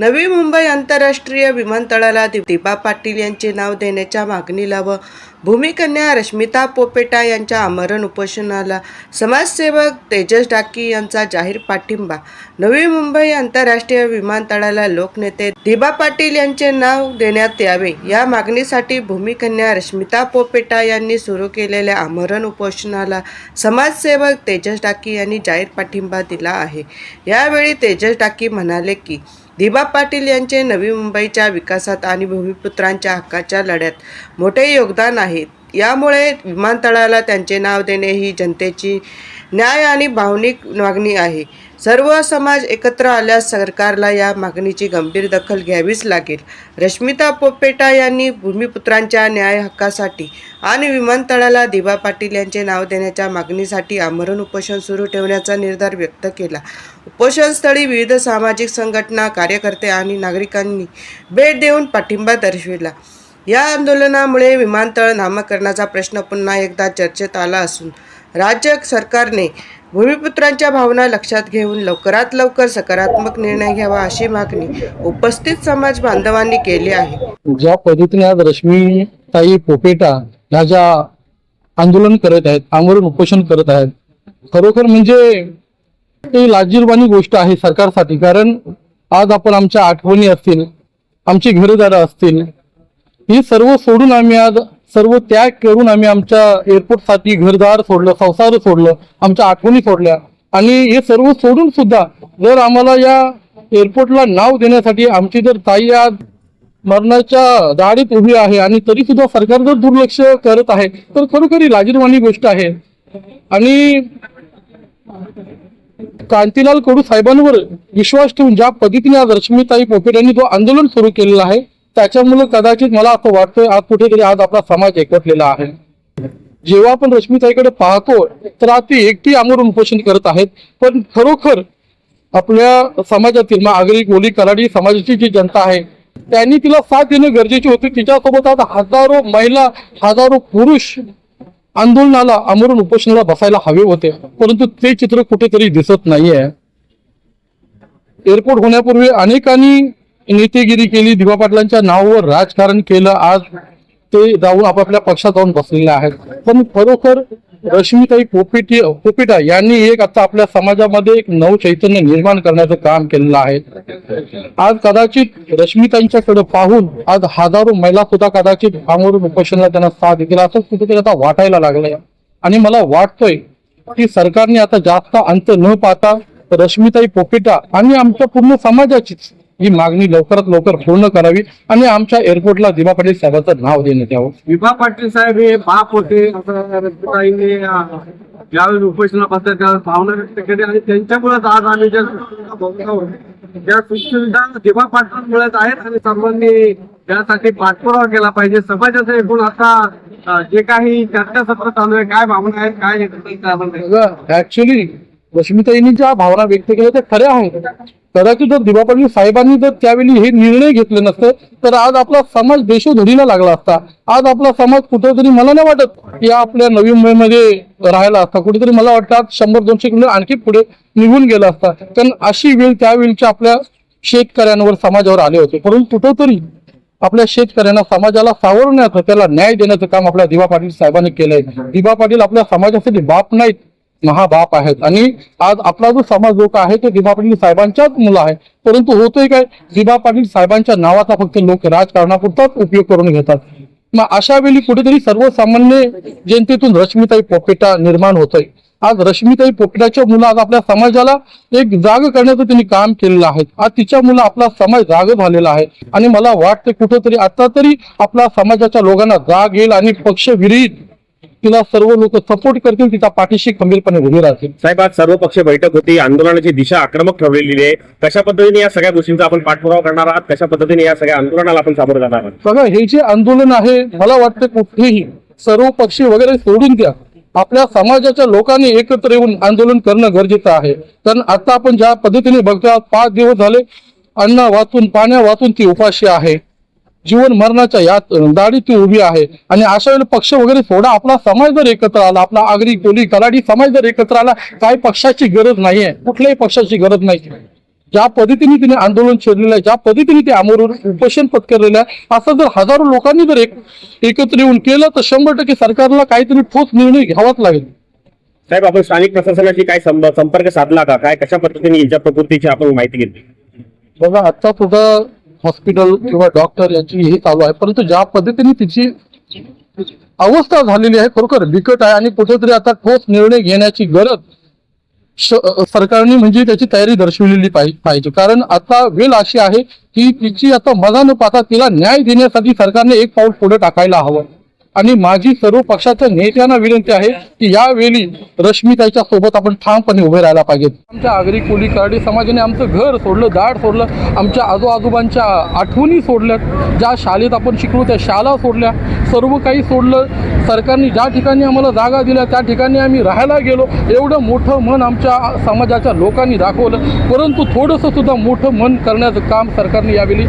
नवी मुंबई आंतरराष्ट्रीय विमानतळाला दिबा पाटील यांचे नाव देण्याच्या मागणीला व भूमिकन्या रश्मिता पोपेटा यांच्या आमरण उपोषणाला समाजसेवक तेजस डाकी यांचा जाहीर पाठिंबा। नवी मुंबई आंतरराष्ट्रीय विमानतळाला लोकनेते दिबा पाटील यांचे नाव देण्यात यावे या मागणीसाठी भूमिकन्या रश्मिता पोपेटा यांनी सुरू केलेल्या आमरण उपोषणाला समाजसेवक तेजस डाकी यांनी जाहीर पाठिंबा दिला आहे। यावेळी तेजस डाकी म्हणाले की दिबा पाटील यांचे नवी मुंबईच्या विकासात आणि भूमिपुत्रांच्या हक्काच्या लढ्यात मोठे योगदान आहे। यामुळे विमानतळाला त्यांचे नाव देणे ही जनतेची न्याय आणि भावनिक मागणी आहे। सर्व समाज एकत्र आल्यास सरकारला या मागणीची गंभीर दखल घ्यावीच लागेल। रश्मिता पोपेटा यांनी भूमिपुत्रांच्या न्याय हक्कासाठी आणि विमानतळाला दिबा पाटील यांचे नाव देण्याच्या मागणीसाठी आमरण उपोषण सुरू ठेवण्याचा निर्धार व्यक्त केला। उपोषणस्थळी विविध सामाजिक संघटना, कार्यकर्ते आणि नागरिकांनी भेट देऊन पाठिंबा दर्शविला। या आंदोलनामुळे विमानतळ नामकरणाचा प्रश्न पुन्हा एकदा चर्चेत आला असून राज्य सरकारने भूमिपुत्रांच्या भावना लक्षात घेऊन लवकरात लवकर सकारात्मक निर्णय घ्यावा अशी मागणी उपस्थित समाज बांधवांनी केली आहे। ज्या पद्धतीने आज रश्मिताई पोपेटा ह्या ज्या आंदोलन करत आहेत, आमरण उपोषण करत आहेत, खरोखर म्हणजे ही लाजिरवाणी गोष्ट आहे सरकारसाठी। कारण आज आपण आमच्या आठवणी असतील, आमची घरदारं असतील, ही सर्व सोडून आम्ही आज सर्व त्याग करून आम्ही आमच्या एअरपोर्टसाठी घरदार सोडलं, संसार सोडलं, आमच्या आठवणी सोडल्या आणि हे सर्व सोडून सुद्धा जर आम्हाला या एअरपोर्टला नाव देण्यासाठी आमची जर ताई आज मरणाच्या दाढीत उभी आहे आणि तरी सुद्धा सरकार जर दुर्लक्ष करत आहे तर खरोखर ही लाजिरवाणी गोष्ट आहे। आणि कांतीलाल कडू साहेबांवर विश्वास ठेवून ज्या पद्धतीने आज रश्मिताई पोपेटा यांनी जो आंदोलन सुरू केलेलं आहे त्याच्यामुळे कदाचित मला असं वाटतंय आज कुठेतरी आज आपला समाज एकवटलेला आहे। जेव्हा आपण रश्मिताईकडे पाहतो तर आज ती एकटी आमरण उपोषण करत आहेत, पण खरोखर आपल्या समाजातील आगरी कोली कलाडी समाजाची जी जनता आहे त्यांनी तिला साथ देणं गरजेचे होते। तिच्यासोबत आज हजारो महिला, हजारो पुरुष आंदोलनाला आमरण उपोषणाला बसायला हवे होते, परंतु ते चित्र कुठेतरी दिसत नाहीये। एअरपोर्ट होण्यापूर्वी अनेकांनी नेतेगिरी केली, दिबा पाटलांच्या नावावर राजकारण केलं, आज ते जाऊन आपापल्या पक्षात जाऊन बसलेले आहेत। पण खरोखर रश्मिताई पोपेटा यांनी एक आता आपल्या समाजामध्ये एक नव चैतन्य निर्माण करण्याचं काम केलेलं आहे। आज कदाचित रश्मिताईंच्याकडे पाहून आज हजारो महिला सुद्धा कदाचित आमरण उपोषणाला त्यांना साथ देतील असं कुठेतरी आता वाटायला लागलंय। आणि मला वाटतंय की सरकारने आता जास्त अंत न पाहता रश्मिताई पोपेटा आणि आमच्या पूर्ण समाजाची ही मागणी लवकरात लवकर पूर्ण करावी आणि आमच्या एअरपोर्टला दिबा पाटील साहेबांचं नाव देण्यात यावं। दिबा पाटील साहेब हे बाप होते असं रश्मिताईंनी ज्यावेळी उपोषणा बसतात त्यावेळेस भावना व्यक्त केली आणि त्यांच्यामुळेच आज आम्ही ज्या सुखसुविधा दिबा पाटलांमुळेच आहेत आणि सर्वांनी त्यासाठी पाठपुरावा केला पाहिजे। समाजाचं एकूण आता जे काही चर्चासत्र चालू आहे, काय भावना आहेत, काय ऍक्च्युली रश्मिताईंनी ज्या भावना व्यक्त केल्या त्या खऱ्या आहेत। कदाचित जर दिबा पाटील साहेबांनी जर त्यावेळी हे निर्णय घेतले नसते तर आज आपला समाज देशोधडीला लागला असता। आज आपला समाज कुठेतरी मला नाही वाटत की आपल्या नवी मुंबईमध्ये राहायला असता, कुठेतरी मला वाटतं आज 100-200 किलोमीटर आणखी पुढे निघून गेला असता। कारण अशी वेळ त्यावेळीच्या आपल्या शेतकऱ्यांवर समाजावर आले होते, परंतु कुठेतरी आपल्या शेतकऱ्यांना समाजाला सावरण्याचं, त्याला न्याय देण्याचं काम आपल्या दिबा पाटील साहेबांनी केलंय। दिबा पाटील आपल्या समाजासाठी बाप नाहीत, महाबाप आहेत आणि आज आपला जो समाज लोक आहे तो दिबा पाटील साहेबांच्याच मुलं आहे। परंतु होतोय काय, दिबा पाटील साहेबांच्या नावाचा फक्त लोक राजकारणापुरताच उपयोग करून घेतात। मग अशा वेळी कुठेतरी सर्वसामान्य जनतेतून रश्मिताई पोपेटा निर्माण होतोय। आज रश्मिताई पोपेटाच्या मुलं आज आपल्या समाजाला एक जाग करण्याचं त्यांनी काम केलेलं आहे। आज तिच्या मुलं आपला समाज जाग झालेला आहे आणि मला वाटतं कुठेतरी आता तरी आपल्या समाजाच्या लोकांना जाग येईल आणि पक्षविरहित तिला सर्व लोक सपोर्ट करतील, तिचा पाठीशी खंबीरपणे उभे राहतील। साहेब, आज सर्व पक्ष बैठक होती, आंदोलनाची दिशा आक्रमक ठरवलेली आहे। कशा पद्धतीने या सगळ्या गोष्टींचा आपण पाठपुरावा करणार आहात, कशा पद्धतीने या सगळ्या आंदोलनाला आपण सामोरं जाणार आहात? बघा, हे जे आंदोलन आहे मला वाटतं कुठेही सर्व पक्ष वगैरे सोडून द्या, आपल्या समाजाच्या लोकांनी एकत्र येऊन आंदोलन करणं गरजेचं आहे। कारण आता आपण ज्या पद्धतीने बघतो 5 दिवस झाले अन्न वाचून, पाण्या वाचून ती उपाशी आहे, जीवन मरणाच्या यात दाढी ती उभी आहे। आणि अशा वेळेला पक्ष वगैरे सोडा, आपला समाज जर एकत्र आला, आपला आगरी कोली कलाडी समाज जर एकत्र आला, काही पक्षाची गरज नाहीये, कुठल्याही पक्षाची गरज नाही। ज्या पद्धतीने तिने आंदोलन छेडलेलं आहे, ज्या पद्धतीने ते आमरण उपोषण पत्करलेलं आहे, असं जर हजारो लोकांनी जर एकत्र येऊन केलं तर 100% सरकारला काहीतरी ठोस निर्णय घ्यावाच लागेल. साहेब, आपण स्थानिक प्रशासनाशी काय संपर्क साधला का? काय कशा पद्धतीने हिच्या प्रकृतीची आपण माहिती घेतली? बघा, आता सुद्धा हॉस्पिटल किंवा डॉक्टर यांची हे चालू आहे, परंतु ज्या पद्धतीने तिची अवस्था झालेली आहे खरोखर बिकट आहे आणि कुठेतरी आता ठोस निर्णय घेण्याची गरज सरकारने म्हणजे त्याची तयारी दर्शवलेली पाहिजे. कारण आता वेळ अशी आहे की तिची आता मजा न पाहता तिला न्याय देण्यासाठी सरकारने एक पाऊल पुढे टाकायला हवं. आणि माझी सर्व पक्षाच्या नेत्यांना विनंती आहे की यावेळी रश्मिताईच्या सोबत आपण ठामपणे उभे राहायला पाहिजेत. आमच्या आगरी कोली कराडी समाजाने आमचं घर सोडलं, दाड सोडलं, आमच्या आजोबांच्या आठवणी सोडल्या, ज्या शाळेत आपण शिकलो त्या शाळा सोडल्या, सर्व काही सोडलं. सरकारने ज्या ठिकाणी आम्हाला जागा दिल्या त्या ठिकाणी आम्ही राहायला गेलो. एवढं मोठं मन आमच्या समाजाच्या लोकांनी दाखवलं, परंतु थोडंसं सुद्धा मोठं मन करण्याचं काम सरकारने यावेळी